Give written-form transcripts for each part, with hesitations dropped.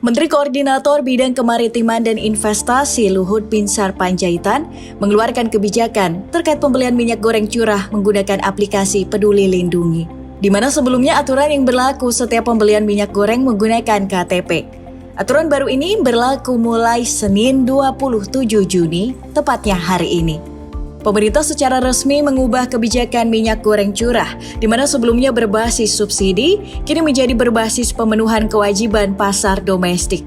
Menteri Koordinator Bidang Kemaritiman dan Investasi Luhut Binsar Panjaitan mengeluarkan kebijakan terkait pembelian minyak goreng curah menggunakan aplikasi Peduli Lindungi, di mana sebelumnya aturan yang berlaku setiap pembelian minyak goreng menggunakan KTP. Aturan baru ini berlaku mulai Senin 27 Juni, tepatnya hari ini. Pemerintah secara resmi mengubah kebijakan minyak goreng curah, di mana sebelumnya berbasis subsidi, kini menjadi berbasis pemenuhan kewajiban pasar domestik.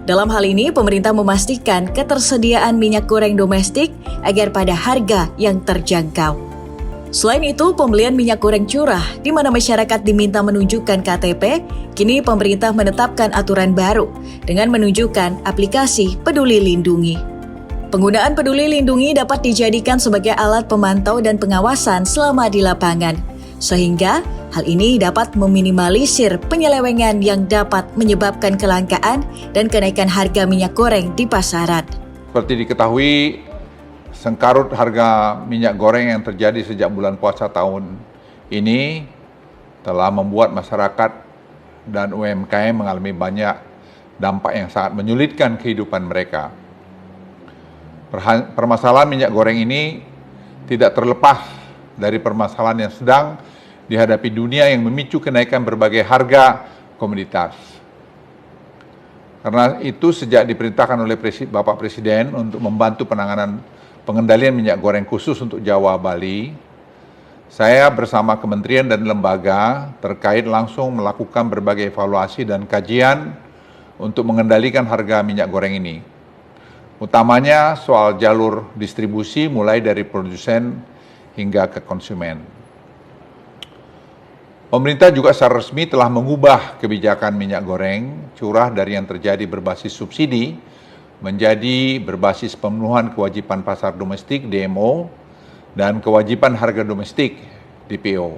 Dalam hal ini, pemerintah memastikan ketersediaan minyak goreng domestik agar pada harga yang terjangkau. Selain itu, pembelian minyak goreng curah, di mana masyarakat diminta menunjukkan KTP, kini pemerintah menetapkan aturan baru dengan menunjukkan aplikasi Peduli Lindungi. Penggunaan Peduli Lindungi dapat dijadikan sebagai alat pemantau dan pengawasan selama di lapangan, sehingga hal ini dapat meminimalisir penyelewengan yang dapat menyebabkan kelangkaan dan kenaikan harga minyak goreng di pasaran. Seperti diketahui, sengkarut harga minyak goreng yang terjadi sejak bulan puasa tahun ini telah membuat masyarakat dan UMKM mengalami banyak dampak yang sangat menyulitkan kehidupan mereka. Permasalahan minyak goreng ini tidak terlepas dari permasalahan yang sedang dihadapi dunia yang memicu kenaikan berbagai harga komoditas. Karena itu sejak diperintahkan oleh Bapak Presiden untuk membantu pengendalian minyak goreng khusus untuk Jawa Bali, saya bersama kementerian dan lembaga terkait langsung melakukan berbagai evaluasi dan kajian untuk mengendalikan harga minyak goreng ini. Utamanya soal jalur distribusi mulai dari produsen hingga ke konsumen. Pemerintah juga secara resmi telah mengubah kebijakan minyak goreng curah dari yang terjadi berbasis subsidi menjadi berbasis pemenuhan kewajiban pasar domestik DMO dan kewajiban harga domestik DPO.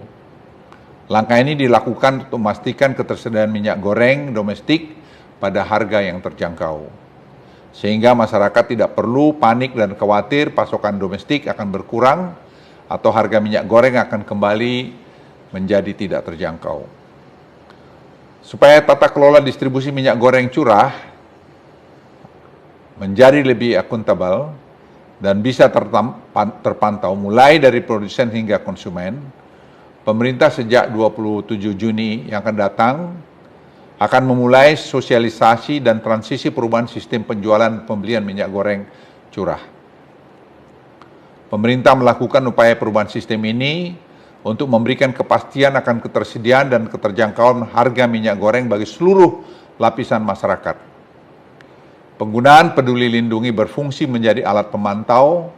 Langkah ini dilakukan untuk memastikan ketersediaan minyak goreng domestik pada harga yang terjangkau, sehingga masyarakat tidak perlu panik dan khawatir pasokan domestik akan berkurang atau harga minyak goreng akan kembali menjadi tidak terjangkau. Supaya tata kelola distribusi minyak goreng curah menjadi lebih akuntabel dan bisa terpantau mulai dari produsen hingga konsumen, pemerintah sejak 27 Juni yang akan datang akan memulai sosialisasi dan transisi perubahan sistem penjualan pembelian minyak goreng curah. Pemerintah melakukan upaya perubahan sistem ini untuk memberikan kepastian akan ketersediaan dan keterjangkauan harga minyak goreng bagi seluruh lapisan masyarakat. Penggunaan Peduli Lindungi berfungsi menjadi alat pemantau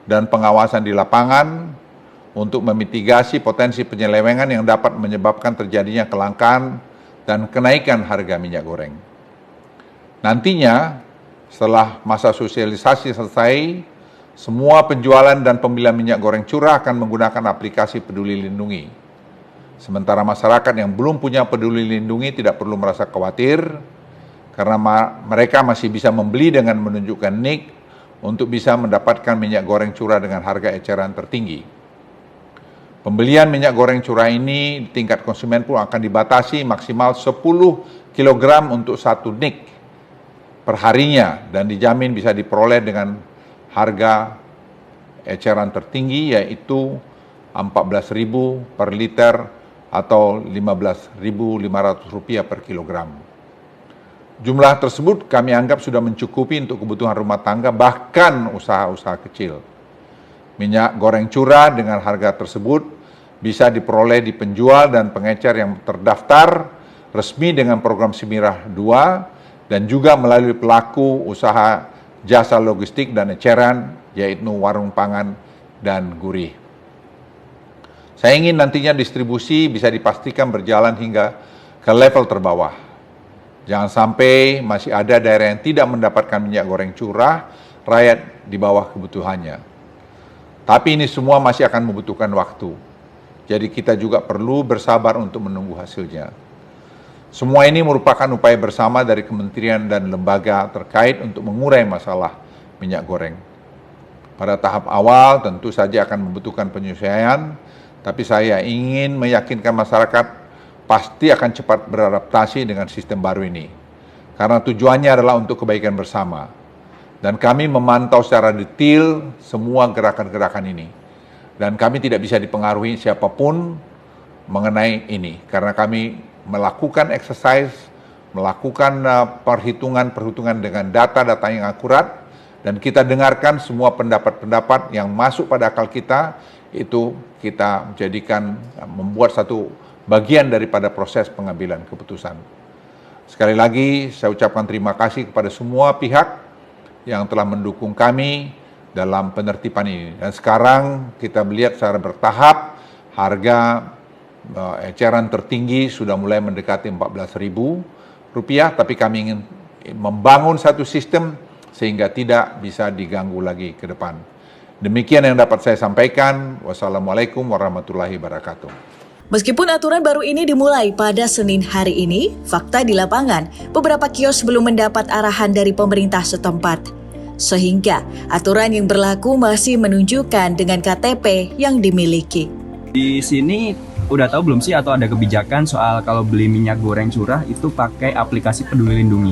dan pengawasan di lapangan untuk memitigasi potensi penyelewengan yang dapat menyebabkan terjadinya kelangkaan dan kenaikan harga minyak goreng. Nantinya, setelah masa sosialisasi selesai, semua penjualan dan pembelian minyak goreng curah akan menggunakan aplikasi Peduli Lindungi. Sementara masyarakat yang belum punya Peduli Lindungi tidak perlu merasa khawatir, karena mereka masih bisa membeli dengan menunjukkan NIK untuk bisa mendapatkan minyak goreng curah dengan harga eceran tertinggi. Pembelian minyak goreng curah ini di tingkat konsumen pun akan dibatasi maksimal 10 kg untuk satu NIK per harinya dan dijamin bisa diperoleh dengan harga eceran tertinggi yaitu Rp14.000 per liter atau Rp15.500 per kilogram. Jumlah tersebut kami anggap sudah mencukupi untuk kebutuhan rumah tangga bahkan usaha-usaha kecil. Minyak goreng curah dengan harga tersebut bisa diperoleh di penjual dan pengecer yang terdaftar resmi dengan program Semirah 2 dan juga melalui pelaku usaha jasa logistik dan eceran yaitu warung pangan dan gurih. Saya ingin nantinya distribusi bisa dipastikan berjalan hingga ke level terbawah. Jangan sampai masih ada daerah yang tidak mendapatkan minyak goreng curah, rakyat di bawah kebutuhannya. Tapi ini semua masih akan membutuhkan waktu. Jadi kita juga perlu bersabar untuk menunggu hasilnya. Semua ini merupakan upaya bersama dari kementerian dan lembaga terkait untuk mengurai masalah minyak goreng. Pada tahap awal tentu saja akan membutuhkan penyesuaian, tapi saya ingin meyakinkan masyarakat pasti akan cepat beradaptasi dengan sistem baru ini. karena tujuannya adalah untuk kebaikan bersama. Dan kami memantau secara detail semua gerakan-gerakan ini. Dan kami tidak bisa dipengaruhi siapapun mengenai ini, karena kami melakukan exercise, melakukan perhitungan-perhitungan dengan data-data yang akurat, dan kita dengarkan semua pendapat-pendapat yang masuk pada akal kita, itu kita jadikan, membuat satu bagian daripada proses pengambilan keputusan. Sekali lagi, saya ucapkan terima kasih kepada semua pihak yang telah mendukung kami dalam penertiban ini. Dan sekarang kita melihat secara bertahap, harga eceran tertinggi sudah mulai mendekati Rp14.000, tapi kami ingin membangun satu sistem sehingga tidak bisa diganggu lagi ke depan. Demikian yang dapat saya sampaikan. Wassalamualaikum warahmatullahi wabarakatuh. Meskipun aturan baru ini dimulai pada Senin hari ini, fakta di lapangan, beberapa kios belum mendapat arahan dari pemerintah setempat. Sehingga aturan yang berlaku masih menunjukkan dengan KTP yang dimiliki. Di sini udah tahu belum sih atau ada kebijakan soal kalau beli minyak goreng curah itu pakai aplikasi Peduli Lindungi?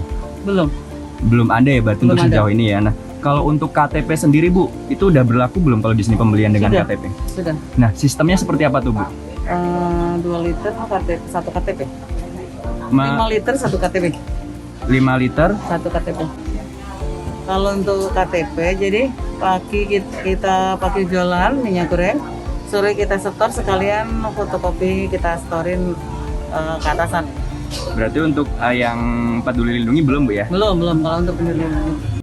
Belum ada ya berarti untuk sejauh ini ya. Nah, kalau untuk KTP sendiri Bu, itu udah berlaku belum kalau di sini pembelian dengan KTP? Sudah. Nah, sistemnya seperti apa tuh Bu? 2 liter KTP, 1 KTP. 5 liter 1 KTP. 5 liter 1 KTP. Kalau untuk KTP, jadi pagi kita pakai jualan minyak goreng, sore kita setor sekalian fotokopi kita storin ke atasan. berarti untuk yang Peduli Lindungi belum Bu ya? Belum kalau untuk penduduk.